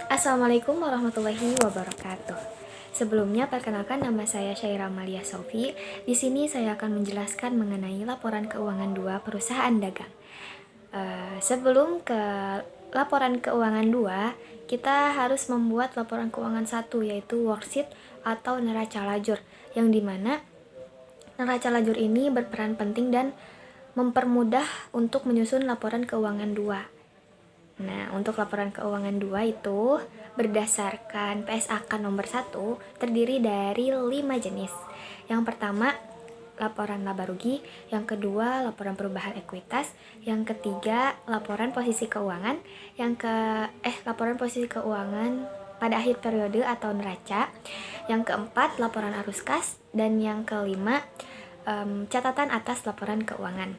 Assalamualaikum warahmatullahi wabarakatuh. Sebelumnya perkenalkan, nama saya Syaira Amalia Sofi. Di sini saya akan menjelaskan mengenai laporan keuangan 2 perusahaan dagang. Sebelum ke laporan keuangan 2, kita harus membuat laporan keuangan 1, yaitu worksheet atau neraca lajur, yang dimana neraca lajur ini berperan penting dan mempermudah untuk menyusun laporan keuangan 2. Nah, untuk laporan keuangan 2 itu berdasarkan PSAK nomor 1 terdiri dari 5 jenis. Yang pertama, laporan laba rugi, yang kedua, laporan perubahan ekuitas, yang ketiga, laporan posisi keuangan, laporan posisi keuangan pada akhir periode atau neraca, yang keempat, laporan arus kas, dan yang kelima, catatan atas laporan keuangan.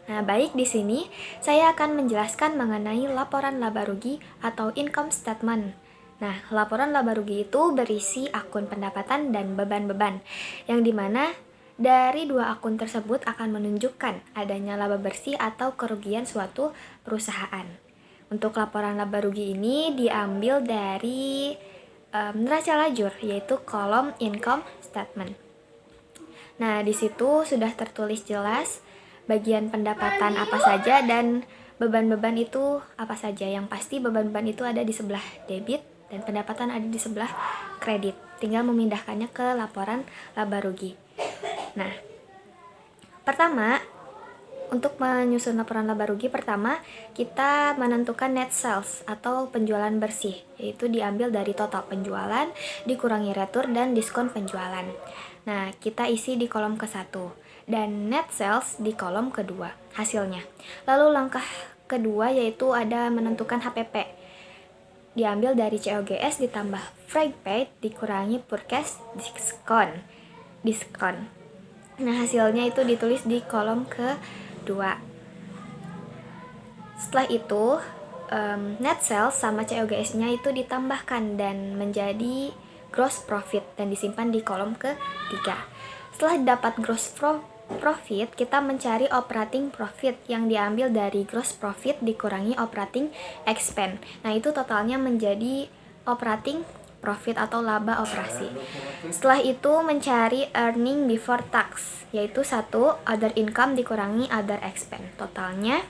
Nah, baik, di sini saya akan menjelaskan mengenai laporan laba rugi atau income statement. Nah, laporan laba rugi itu berisi akun pendapatan dan beban-beban, yang dimana dari dua akun tersebut akan menunjukkan adanya laba bersih atau kerugian suatu perusahaan. Untuk laporan laba rugi ini diambil dari neraca lajur, yaitu kolom income statement. Nah, di situ sudah tertulis jelas bagian pendapatan apa saja dan beban-beban itu apa saja. Yang pasti beban-beban itu ada di sebelah debit dan pendapatan ada di sebelah kredit. Tinggal memindahkannya ke laporan laba rugi. Nah, pertama, untuk menyusun laporan laba rugi, pertama kita menentukan net sales atau penjualan bersih, yaitu diambil dari total penjualan dikurangi retur dan diskon penjualan. Nah, kita isi di kolom ke-1 dan net sales di kolom kedua hasilnya. Lalu langkah kedua yaitu ada menentukan HPP. Diambil dari COGS ditambah freight paid dikurangi purchase diskon. Nah, hasilnya itu ditulis di kolom kedua. Setelah itu, net sales sama COGS-nya itu ditambahkan dan menjadi gross profit dan disimpan di kolom ketiga. Setelah dapat gross profit, kita mencari operating profit yang diambil dari gross profit dikurangi operating expense. Nah, itu totalnya menjadi operating profit atau laba operasi. Setelah itu mencari earning before tax, yaitu 1 other income dikurangi other expense. Totalnya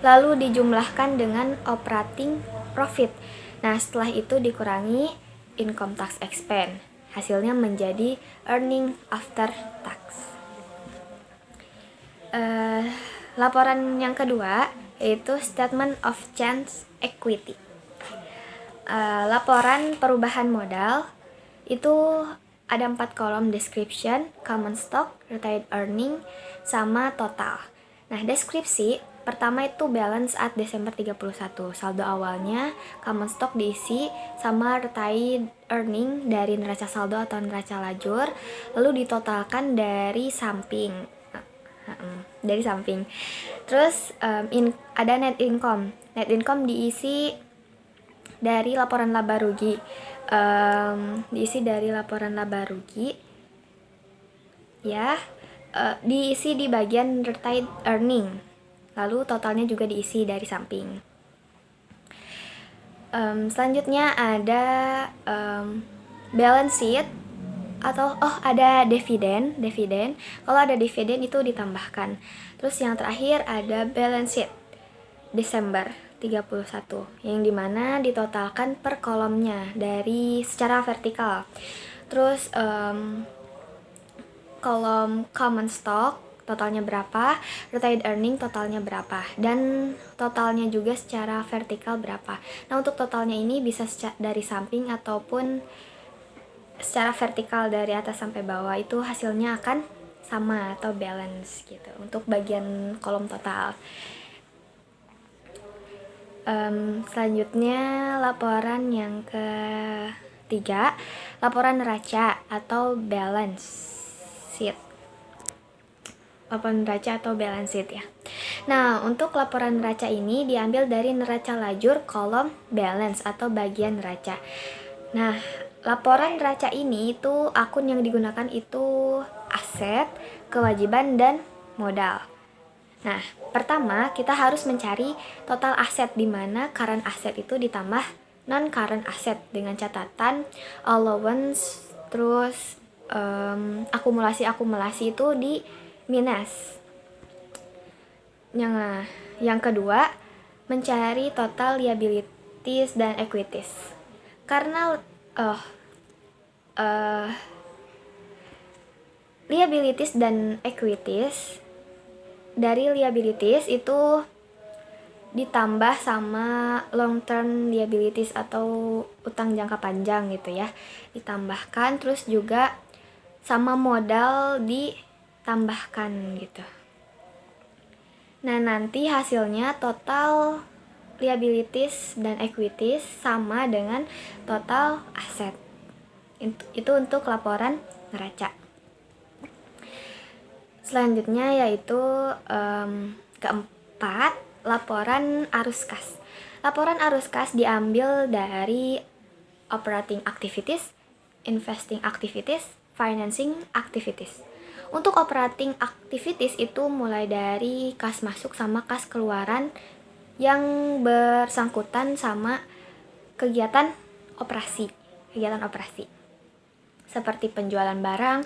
lalu dijumlahkan dengan operating profit. Nah, setelah itu dikurangi income tax expense. Hasilnya menjadi earning after tax. Laporan yang kedua yaitu statement of change equity. Laporan perubahan modal itu ada 4 kolom: description, common stock, retained earning, sama total. Nah, deskripsi pertama itu balance at Desember 31, saldo awalnya, common stock diisi sama retained earning dari neraca saldo atau neraca lajur, lalu ditotalkan dari samping. Terus ada net income. Net income diisi dari laporan laba rugi. Diisi di bagian retained earning. Lalu totalnya juga diisi dari samping. Selanjutnya ada balance sheet atau ada dividen. Kalau ada dividen itu ditambahkan. Terus yang terakhir ada balance sheet Desember 31 yang dimana ditotalkan per kolomnya dari secara vertikal. Terus kolom common stock totalnya berapa, retained earning totalnya berapa, dan totalnya juga secara vertikal berapa. Nah, untuk totalnya ini bisa dari samping ataupun secara vertikal dari atas sampai bawah, itu hasilnya akan sama atau balance gitu untuk bagian kolom total. Selanjutnya laporan yang ketiga, laporan neraca atau balance sheet. Laporan neraca atau balance sheet ya. Nah, untuk laporan neraca ini diambil dari neraca lajur kolom balance atau bagian neraca. Nah, laporan neraca ini itu akun yang digunakan itu aset, kewajiban, dan modal. Nah, pertama kita harus mencari total aset, di mana current asset itu ditambah non current asset dengan catatan allowance, terus akumulasi itu di minus. Yang kedua, mencari total liabilities dan equities. Karena liabilities dan equities, dari liabilities itu ditambah sama long term liabilities atau utang jangka panjang gitu ya, ditambahkan, terus juga sama modal ditambahkan gitu. Nah, nanti hasilnya total liabilities dan equities sama dengan total aset. Itu untuk laporan neraca. Selanjutnya yaitu keempat, laporan arus kas. Laporan arus kas diambil dari operating activities, investing activities, financing activities. Untuk operating activities itu mulai dari kas masuk sama kas keluaran yang bersangkutan sama kegiatan operasi. Seperti penjualan barang,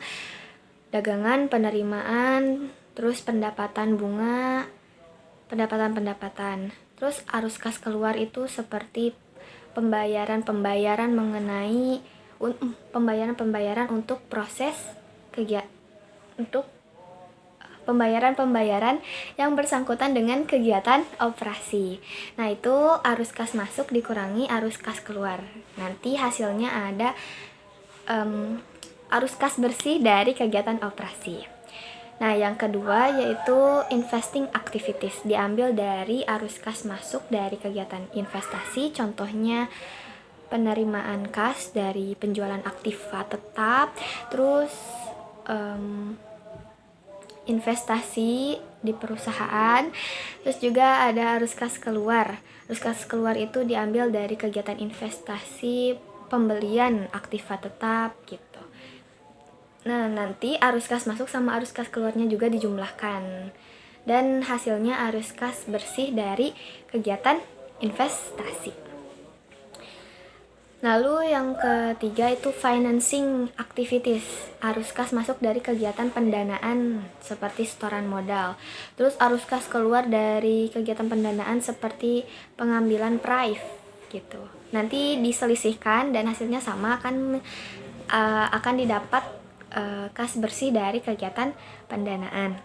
dagangan, penerimaan, terus pendapatan bunga, pendapatan. Terus arus kas keluar itu seperti pembayaran mengenai pembayaran untuk proses kegiatan, untuk pembayaran yang bersangkutan dengan kegiatan operasi. Nah, itu arus kas masuk dikurangi arus kas keluar. Nanti hasilnya ada arus kas bersih dari kegiatan operasi. Nah, yang kedua yaitu investing activities, diambil dari arus kas masuk dari kegiatan investasi, contohnya penerimaan kas dari penjualan aktiva tetap, terus investasi di perusahaan, terus juga ada arus kas keluar. Arus kas keluar itu diambil dari kegiatan investasi, pembelian aktiva tetap gitu. Nah, nanti arus kas masuk sama arus kas keluarnya juga dijumlahkan, dan hasilnya arus kas bersih dari kegiatan investasi. Lalu yang ketiga itu financing activities, arus kas masuk dari kegiatan pendanaan seperti setoran modal. Terus arus kas keluar dari kegiatan pendanaan seperti pengambilan prive gitu. Nanti diselisihkan dan hasilnya sama, akan didapat kas bersih dari kegiatan pendanaan.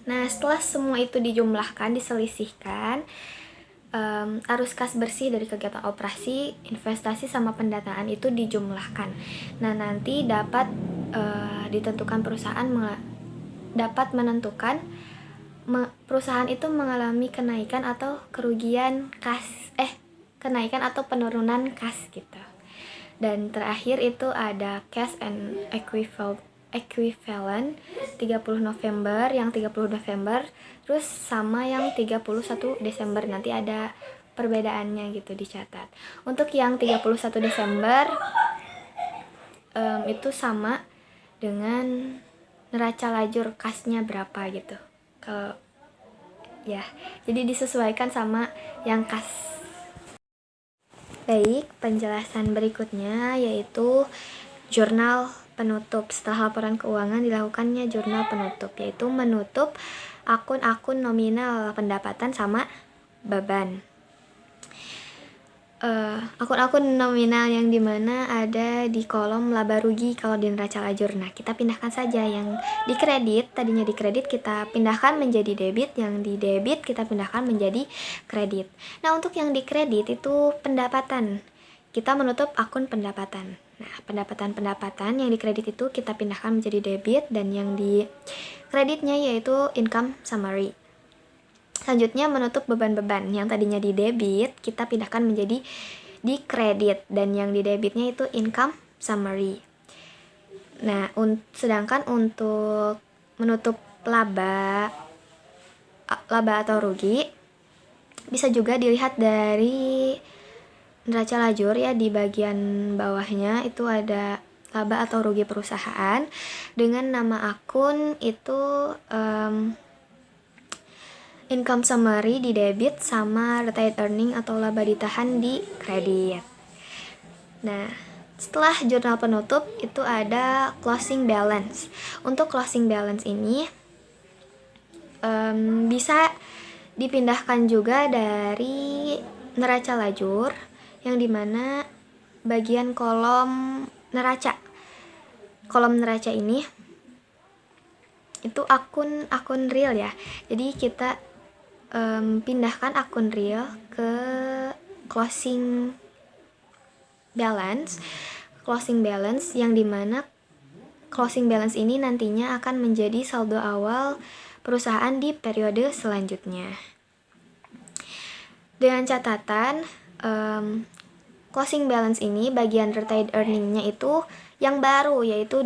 Nah, setelah semua itu dijumlahkan, diselisihkan, arus kas bersih dari kegiatan operasi, investasi, sama pendanaan itu dijumlahkan. Nah, nanti dapat ditentukan dapat menentukan perusahaan itu mengalami kenaikan atau kerugian kas, kenaikan atau penurunan kas gitu. Dan terakhir itu ada cash and equivalent 30 November, yang 30 November terus sama yang 31 Desember, nanti ada perbedaannya gitu dicatat. Untuk yang 31 Desember itu sama dengan neraca lajur kasnya berapa gitu. Kalau ya, jadi disesuaikan sama yang kas. Baik, penjelasan berikutnya yaitu jurnal penutup. Setelah laporan keuangan dilakukannya jurnal penutup, yaitu menutup akun-akun nominal pendapatan sama beban. Akun-akun nominal yang dimana ada di kolom laba rugi kalau di neraca lajur. Nah, kita pindahkan saja yang di kredit, tadinya di kredit kita pindahkan menjadi debit, yang di debit kita pindahkan menjadi kredit. Nah, untuk yang di kredit itu pendapatan, kita menutup akun pendapatan. Nah, pendapatan yang di kredit itu kita pindahkan menjadi debit, dan yang di kreditnya yaitu income summary. Selanjutnya menutup beban-beban, yang tadinya di debit kita pindahkan menjadi di kredit, dan yang di debitnya itu income summary. Nah, sedangkan untuk menutup laba atau rugi bisa juga dilihat dari neraca lajur ya, di bagian bawahnya itu ada laba atau rugi perusahaan dengan nama akun itu income summary di debit sama retained earning atau laba ditahan di kredit. Nah, setelah jurnal penutup itu ada closing balance. Untuk closing balance ini bisa dipindahkan juga dari neraca lajur, yang dimana bagian kolom neraca ini itu akun real ya. Jadi kita pindahkan akun real ke closing balance yang dimana closing balance ini nantinya akan menjadi saldo awal perusahaan di periode selanjutnya. Dengan catatan closing balance ini bagian retained earning-nya itu yang baru, yaitu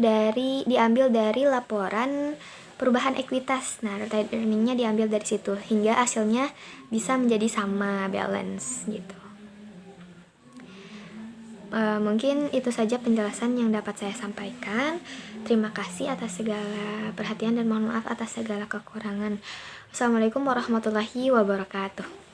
diambil dari laporan perubahan ekuitas. Nah, retained earning-nya diambil dari situ hingga hasilnya bisa menjadi sama balance gitu. Mungkin itu saja penjelasan yang dapat saya sampaikan. Terima kasih atas segala perhatian dan mohon maaf atas segala kekurangan. Assalamualaikum warahmatullahi wabarakatuh.